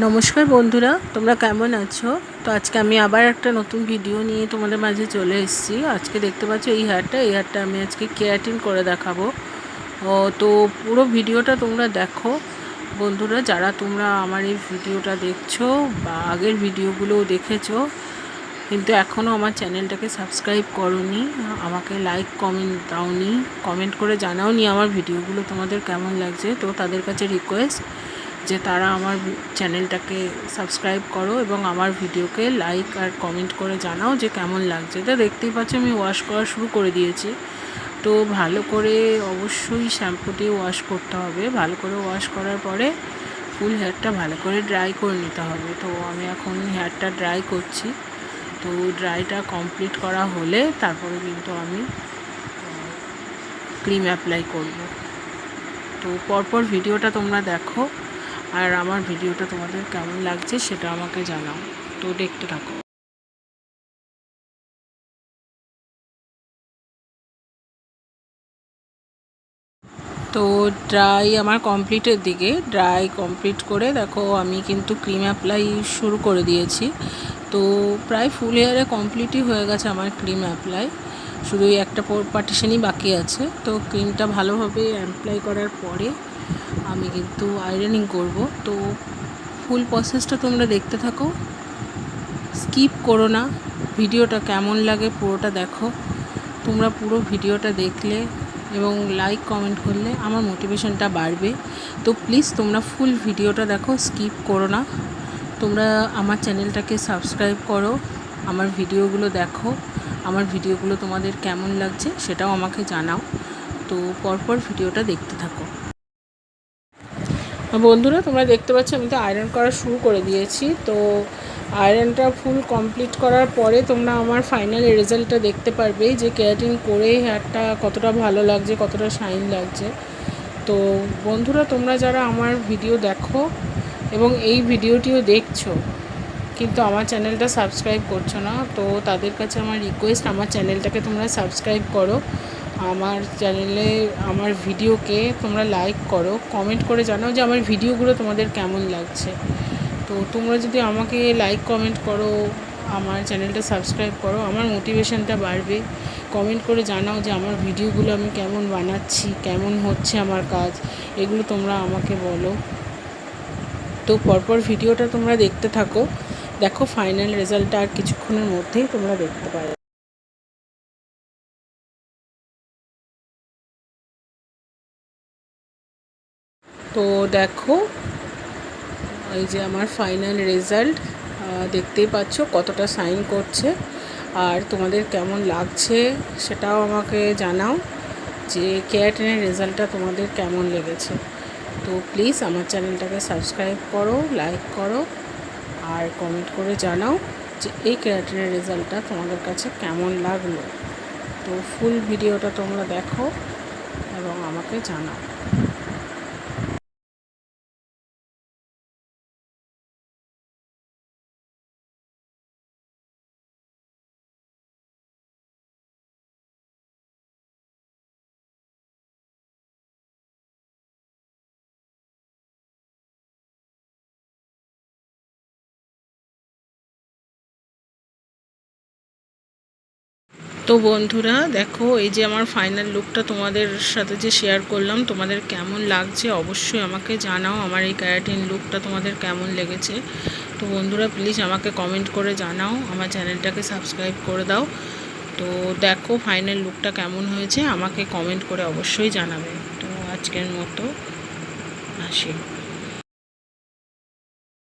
নমস্কার বন্ধুরা, তোমরা কেমন আছো? তো আজকে আমি আবার একটা নতুন ভিডিও নিয়ে তোমাদের মাঝে চলে এসেছি। আজকে দেখতে পাচ্ছ এই হেয়ারটা আমি আজকে কেরাটিন করে দেখাবো। তো পুরো ভিডিওটা তোমরা দেখো বন্ধুরা। যারা তোমরা আমার এই ভিডিওটা দেখছো বা আগের ভিডিওগুলোও দেখেছো কিন্তু এখনও আমার চ্যানেলটাকে সাবস্ক্রাইব করোনি, আমাকে লাইক কমেন্ট দাওনি, কমেন্ট করে জানাওনি আমার ভিডিওগুলো তোমাদের কেমন লাগছে, তো তাদের কাছে রিকোয়েস্ট যে তারা আমার চ্যানেলটাকে সাবস্ক্রাইব করো এবং আমার ভিডিওকে লাইক আর কমেন্ট করে জানাও যে কেমন লাগছে। তো দেখতেই পাচ্ছ আমি ওয়াশ করা শুরু করে দিয়েছি। তো ভালো করে অবশ্যই শ্যাম্পু দিয়ে ওয়াশ করতে হবে। ভালো করে ওয়াশ করার পরে ফুল হেয়ারটা ভালো করে ড্রাই করে নিতে হবে। তো আমি এখন হেয়ারটা ড্রাই করছি। তো ড্রাইটা কমপ্লিট করা হলে তারপরে কিন্তু আমি ক্রিম অ্যাপ্লাই করব। তো পরপর ভিডিওটা তোমরা দেখো আর আমার ভিডিওটা তোমাদের কেমন লাগছে সেটা আমাকে জানাও। তো দেখতে থাকো। তো ড্রাই আমার কমপ্লিটের দিকে, ড্রাই কমপ্লিট করে দেখো আমি কিন্তু ক্রিম অ্যাপ্লাই শুরু করে দিয়েছি। তো প্রায় ফুল হেয়ারে কমপ্লিটই হয়ে গেছে আমার ক্রিম অ্যাপ্লাই, শুধু একটা পার্টিশনই বাকি আছে। তো ক্রিমটা ভালোভাবে অ্যাপ্লাই করার পরে আমি কিন্তু আয়রনিং করব। তো ফুল প্রসেসটা তোমরা দেখতে থাকো, স্কিপ করো না। ভিডিওটা কেমন লাগে পুরোটা দেখো। তোমরা পুরো ভিডিওটা দেখলে এবং লাইক কমেন্ট করলে আমার মোটিভেশনটা বাড়বে। তো প্লিজ তোমরা ফুল ভিডিওটা দেখো, স্কিপ করো না। তোমরা আমার চ্যানেলটাকে সাবস্ক্রাইব করো, আমার ভিডিওগুলো দেখো, আমার ভিডিওগুলো তোমাদের কেমন লাগছে সেটাও আমাকে জানাও। তো পরপর ভিডিওটা দেখতে থাকো। বন্ধুরা তোমরা দেখতে পাচ্ছ আমি তো আয়রন করা শুরু করে দিয়েছি। তো আয়রনটা ফুল কমপ্লিট করার পরে তোমরা আমার ফাইনাল রেজাল্টটা দেখতে পারবে যে কেরাটিন করে হেয়ারটা কতটা ভালো লাগছে, কতটা শাইন লাগছে। তো বন্ধুরা তোমরা যারা আমার ভিডিও দেখো এবং এই ভিডিওটিও দেখছো কিন্তু আমার চ্যানেলটা সাবস্ক্রাইব করছো না, তো তাদের কাছে আমার রিকোয়েস্ট আমার চ্যানেলটাকে তোমরা সাবস্ক্রাইব করো। আমার চ্যানেলে আমার ভিডিওকে তোমরা লাইক করো, কমেন্ট করে জানাও যে আমার ভিডিওগুলো তোমাদের কেমন লাগছে। তো তোমরা যদি আমাকে লাইক কমেন্ট করো, আমার চ্যানেলটা সাবস্ক্রাইব করো, আমার মোটিভেশনটা বাড়বে। কমেন্ট করে জানাও যে আমার ভিডিওগুলো আমি কেমন বানাচ্ছি, কেমন হচ্ছে আমার কাজ, এগুলো তোমরা আমাকে বলো। তো পরপর ভিডিওটা তোমরা দেখতে থাকো, দেখো ফাইনাল রেজাল্টটা আর কিছুক্ষণের মধ্যেই তোমরা দেখতে পারো। তো দেখো এই যে আমার ফাইনাল রেজাল্ট, দেখতেই পাচ্ছ কতটা শাইন করছে। আর তোমাদের কেমন লাগছে সেটাও আমাকে জানাও যে কেরাটিনের রেজাল্টটা তোমাদের কেমন লেগেছে। তো প্লিজ আমার চ্যানেলটাকে সাবস্ক্রাইব করো, লাইক করো আর কমেন্ট করে জানাও যে এই কেরাটিনের রেজাল্টটা তোমাদের কাছে কেমন লাগলো। তো ফুল ভিডিওটা তোমরা দেখো এবং আমাকে জানাও। তো বন্ধুরা দেখো এই যে আমার ফাইনাল লুকটা তোমাদের সাথে যে শেয়ার করলাম, তোমাদের কেমন লাগছে অবশ্যই আমাকে জানাও। আমার এই কেরাটিন লুকটা তোমাদের কেমন লেগেছে। তো বন্ধুরা প্লিজ আমাকে কমেন্ট করে জানাও, আমার চ্যানেলটাকে সাবস্ক্রাইব করে দাও। তো দেখো ফাইনাল লুকটা কেমন হয়েছে আমাকে কমেন্ট করে অবশ্যই জানাবে। তো আজকের মতো আসি।